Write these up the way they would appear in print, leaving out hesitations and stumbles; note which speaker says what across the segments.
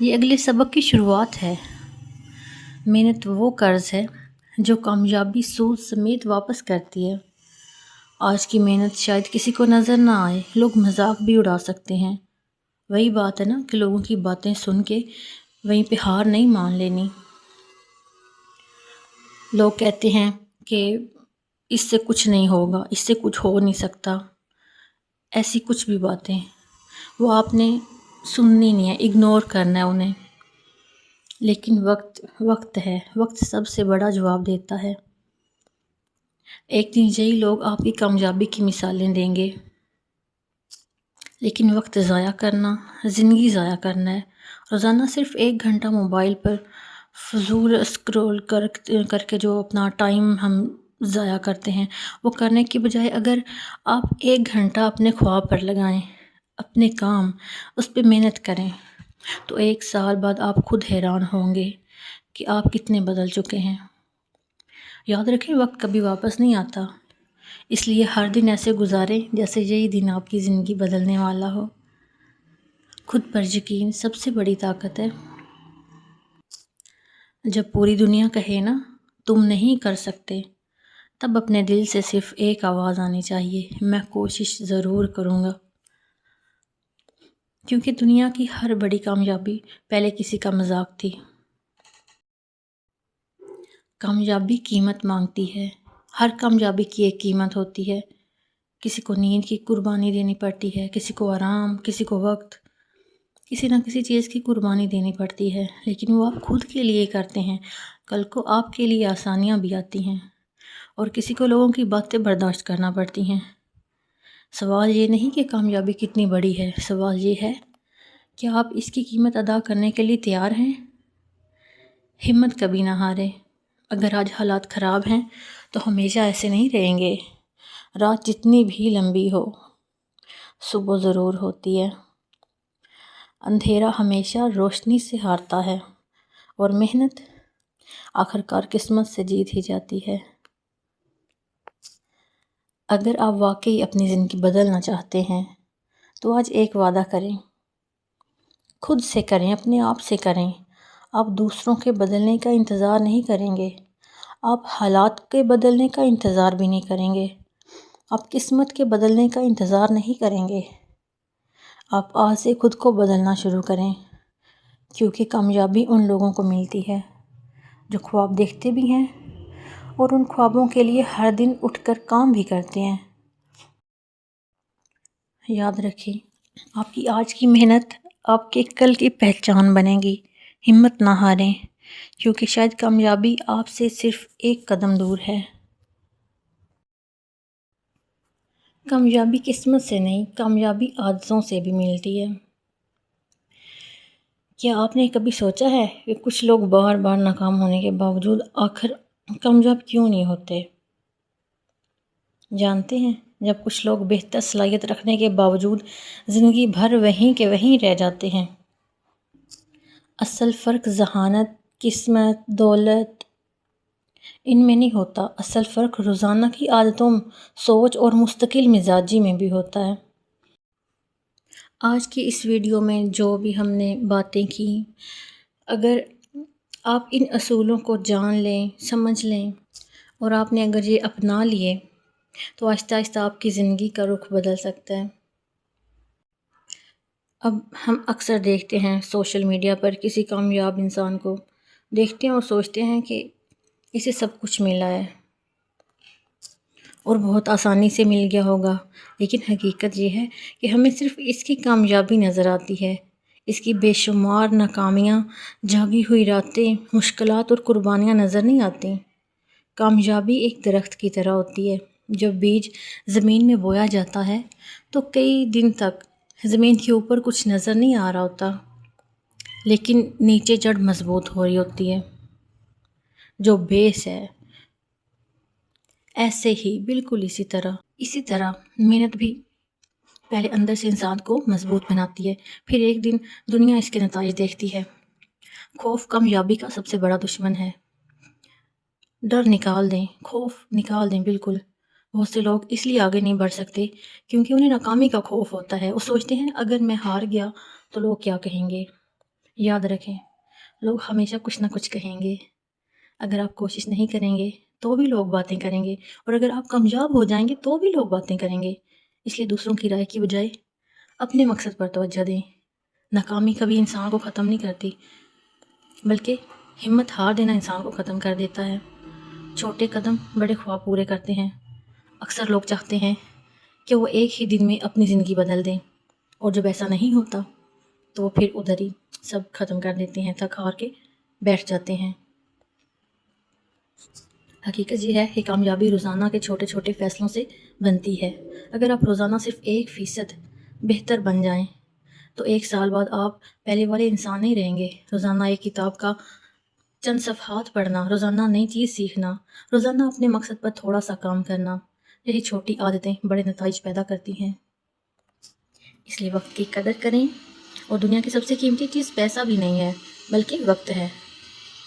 Speaker 1: یہ اگلے سبق کی شروعات ہے۔ محنت وہ قرض ہے جو کامیابی سود سمیت واپس کرتی ہے۔ آج کی محنت شاید کسی کو نظر نہ آئے، لوگ مذاق بھی اڑا سکتے ہیں۔ وہی بات ہے نا کہ لوگوں کی باتیں سن کے وہیں پہ ہار نہیں مان لینی۔ لوگ کہتے ہیں کہ اس سے کچھ نہیں ہوگا، اس سے کچھ ہو نہیں سکتا، ایسی کچھ بھی باتیں وہ آپ نے سننی نہیں ہے، اگنور کرنا ہے انہیں۔ لیکن وقت ہے، وقت سب سے بڑا جواب دیتا ہے۔ ایک دن یہی لوگ آپ کی کامیابی کی مثالیں دیں گے، لیکن وقت ضائع کرنا زندگی ضائع کرنا ہے۔ روزانہ صرف 1 گھنٹہ موبائل پر فضول اسکرول کر کے جو اپنا ٹائم ہم ضائع کرتے ہیں، وہ کرنے کی بجائے اگر آپ 1 گھنٹہ اپنے خواب پر لگائیں، اپنے کام اس پہ محنت کریں، تو 1 سال بعد آپ خود حیران ہوں گے کہ آپ کتنے بدل چکے ہیں۔ یاد رکھیں، وقت کبھی واپس نہیں آتا، اس لیے ہر دن ایسے گزاریں جیسے یہی دن آپ کی زندگی بدلنے والا ہو۔ خود پر یقین سب سے بڑی طاقت ہے۔ جب پوری دنیا کہے نا تم نہیں کر سکتے، تب اپنے دل سے صرف ایک آواز آنی چاہیے، میں کوشش ضرور کروں گا۔ کیونکہ دنیا کی ہر بڑی کامیابی پہلے کسی کا مذاق تھی۔ کامیابی قیمت مانگتی ہے، ہر کامیابی کی ایک قیمت ہوتی ہے۔ کسی کو نیند کی قربانی دینی پڑتی ہے، کسی کو آرام، کسی کو وقت، کسی نہ کسی چیز کی قربانی دینی پڑتی ہے، لیکن وہ آپ خود کے لیے کرتے ہیں۔ کل کو آپ کے لیے آسانیاں بھی آتی ہیں اور کسی کو لوگوں کی باتیں برداشت کرنا پڑتی ہیں۔ سوال یہ نہیں کہ کامیابی کتنی بڑی ہے، سوال یہ ہے کہ آپ اس کی قیمت ادا کرنے کے لیے تیار ہیں۔ ہمت کبھی نہ ہارے۔ اگر آج حالات خراب ہیں تو ہمیشہ ایسے نہیں رہیں گے۔ رات جتنی بھی لمبی ہو، صبح ضرور ہوتی ہے۔ اندھیرا ہمیشہ روشنی سے ہارتا ہے اور محنت آخرکار قسمت سے جیت ہی جاتی ہے۔ اگر آپ واقعی اپنی زندگی بدلنا چاہتے ہیں تو آج ایک وعدہ کریں، خود سے کریں، اپنے آپ سے کریں۔ آپ دوسروں کے بدلنے کا انتظار نہیں کریں گے، آپ حالات کے بدلنے کا انتظار بھی نہیں کریں گے، آپ قسمت کے بدلنے کا انتظار نہیں کریں گے۔ آپ آج سے خود کو بدلنا شروع کریں، کیونکہ کامیابی ان لوگوں کو ملتی ہے جو خواب دیکھتے بھی ہیں اور ان خوابوں کے لیے ہر دن اٹھ کر کام بھی کرتے ہیں۔ یاد رکھیں، آپ کی آج کی محنت آپ کے کل کی پہچان بنے گی۔ ہمت نہ ہاریں، کیونکہ شاید کامیابی آپ سے صرف 1 قدم دور ہے۔ کامیابی قسمت سے نہیں، کامیابی عادتوں سے بھی ملتی ہے۔ کیا آپ نے کبھی سوچا ہے کہ کچھ لوگ بار بار ناکام ہونے کے باوجود آخر کامیاب کیوں نہیں ہوتے؟ جانتے ہیں، جب کچھ لوگ بہتر صلاحیت رکھنے کے باوجود زندگی بھر وہیں کے وہیں رہ جاتے ہیں۔ اصل فرق ذہانت، قسمت، دولت ان میں نہیں ہوتا، اصل فرق روزانہ کی عادتوں، سوچ اور مستقل مزاجی میں بھی ہوتا ہے۔ آج کی اس ویڈیو میں جو بھی ہم نے باتیں کی، اگر آپ ان اصولوں کو جان لیں، سمجھ لیں اور آپ نے اگر یہ اپنا لیے تو آہستہ آہستہ آپ کی زندگی کا رخ بدل سکتا ہے۔ اب ہم اکثر دیکھتے ہیں سوشل میڈیا پر کسی کامیاب انسان کو دیکھتے ہیں اور سوچتے ہیں کہ اسے سب کچھ ملا ہے اور بہت آسانی سے مل گیا ہوگا، لیکن حقیقت یہ ہے کہ ہمیں صرف اس کی کامیابی نظر آتی ہے، اس کی بے شمار ناکامیاں، جاگی ہوئی راتیں، مشکلات اور قربانیاں نظر نہیں آتی۔ کامیابی ایک درخت کی طرح ہوتی ہے، جب بیج زمین میں بویا جاتا ہے تو کئی دن تک زمین کے اوپر کچھ نظر نہیں آ رہا ہوتا، لیکن نیچے جڑ مضبوط ہو رہی ہوتی ہے، جو بیس ہے۔ ایسے ہی بالکل اسی طرح محنت بھی پہلے اندر سے انسان کو مضبوط بناتی ہے، پھر ایک دن دنیا اس کے نتائج دیکھتی ہے۔ خوف کامیابی کا سب سے بڑا دشمن ہے۔ ڈر نکال دیں، خوف نکال دیں بالکل۔ بہت سے لوگ اس لیے آگے نہیں بڑھ سکتے کیونکہ انہیں ناکامی کا خوف ہوتا ہے۔ وہ سوچتے ہیں اگر میں ہار گیا تو لوگ کیا کہیں گے، یاد رکھیں، لوگ ہمیشہ کچھ نہ کچھ کہیں گے۔ اگر آپ کوشش نہیں کریں گے تو بھی لوگ باتیں کریں گے، اور اگر آپ کامیاب ہو جائیں گے تو بھی لوگ باتیں کریں گے۔ اس لیے دوسروں کی رائے کی بجائے اپنے مقصد پر توجہ دیں۔ ناکامی کبھی انسان کو ختم نہیں کرتی، بلکہ ہمت ہار دینا انسان کو ختم کر دیتا ہے۔ چھوٹے قدم بڑے خواب پورے کرتے ہیں۔ اکثر لوگ چاہتے ہیں کہ وہ ایک ہی دن میں اپنی زندگی بدل دیں، اور جب ایسا نہیں ہوتا تو وہ پھر ادھر ہی سب ختم کر دیتے ہیں، تھک ہار کے بیٹھ جاتے ہیں۔ حقیقت یہ ہے کہ کامیابی روزانہ کے چھوٹے چھوٹے فیصلوں سے بنتی ہے۔ اگر آپ روزانہ صرف 1% بہتر بن جائیں تو 1 سال بعد آپ پہلے والے انسان نہیں رہیں گے۔ روزانہ ایک کتاب کا چند صفحات پڑھنا، روزانہ نئی چیز سیکھنا، روزانہ اپنے مقصد پر تھوڑا سا کام کرنا، یہی چھوٹی عادتیں بڑے نتائج پیدا کرتی ہیں۔ اس لیے وقت کی قدر کریں، اور دنیا کی سب سے قیمتی چیز پیسہ بھی نہیں ہے بلکہ وقت ہے۔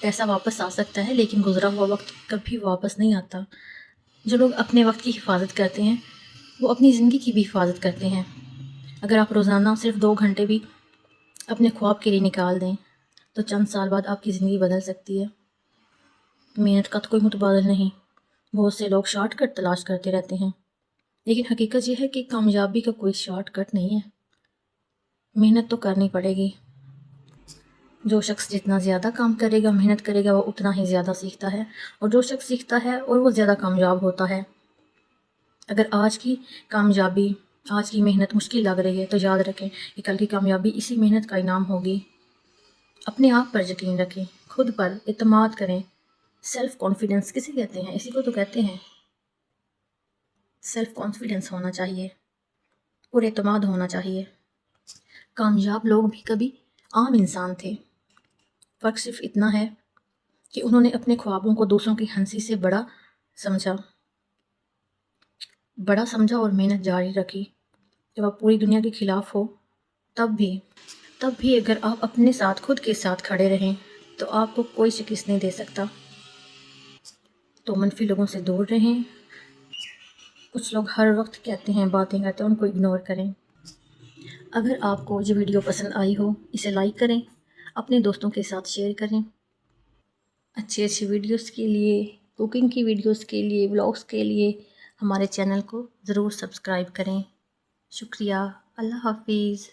Speaker 1: پیسہ واپس آ سکتا ہے لیکن گزرا ہوا وقت کبھی واپس نہیں آتا۔ جو لوگ اپنے وقت کی حفاظت کرتے ہیں وہ اپنی زندگی کی بھی حفاظت کرتے ہیں۔ اگر آپ روزانہ صرف 2 گھنٹے بھی اپنے خواب کے لیے نکال دیں تو چند سال بعد آپ کی زندگی بدل سکتی ہے۔ محنت کا تو کوئی متبادل نہیں۔ بہت سے لوگ شارٹ کٹ تلاش کرتے رہتے ہیں، لیکن حقیقت یہ ہے کہ کامیابی کا کوئی شارٹ کٹ نہیں ہے۔ محنت تو کرنی پڑے گی۔ جو شخص جتنا زیادہ کام کرے گا، محنت کرے گا، وہ اتنا ہی زیادہ سیکھتا ہے، اور جو شخص سیکھتا ہے اور وہ زیادہ کامیاب ہوتا ہے۔ اگر آج کی کامیابی، آج کی محنت مشکل لگ رہی ہے تو یاد رکھیں کہ کل کی کامیابی اسی محنت کا انعام ہوگی۔ اپنے آپ پر یقین رکھیں، خود پر اعتماد کریں۔ سیلف کانفیڈنس کسے کہتے ہیں؟ اسی کو تو کہتے ہیں۔ سیلف کانفیڈنس ہونا چاہیے، اور اعتماد ہونا چاہیے۔ کامیاب لوگ بھی کبھی عام انسان تھے۔ فرق صرف اتنا ہے کہ انہوں نے اپنے خوابوں کو دوسروں کی ہنسی سے بڑا سمجھا اور محنت جاری رکھی۔ جب آپ پوری دنیا کے خلاف ہو تب بھی اگر آپ اپنے ساتھ، خود کے ساتھ کھڑے رہیں تو آپ کو کوئی شکست نہیں دے سکتا۔ تو منفی لوگوں سے دور رہیں۔ کچھ لوگ ہر وقت کہتے ہیں، باتیں کرتے ہیں، ان کو اگنور کریں۔ اگر آپ کو یہ ویڈیو پسند آئی ہو اسے لائک کریں، اپنے دوستوں کے ساتھ شیئر کریں۔ اچھی ویڈیوز کے لیے، کوکنگ کی ویڈیوز کے لیے، ولاگز کے لیے ہمارے چینل کو ضرور سبسکرائب کریں۔ شکریہ۔ اللہ حافظ۔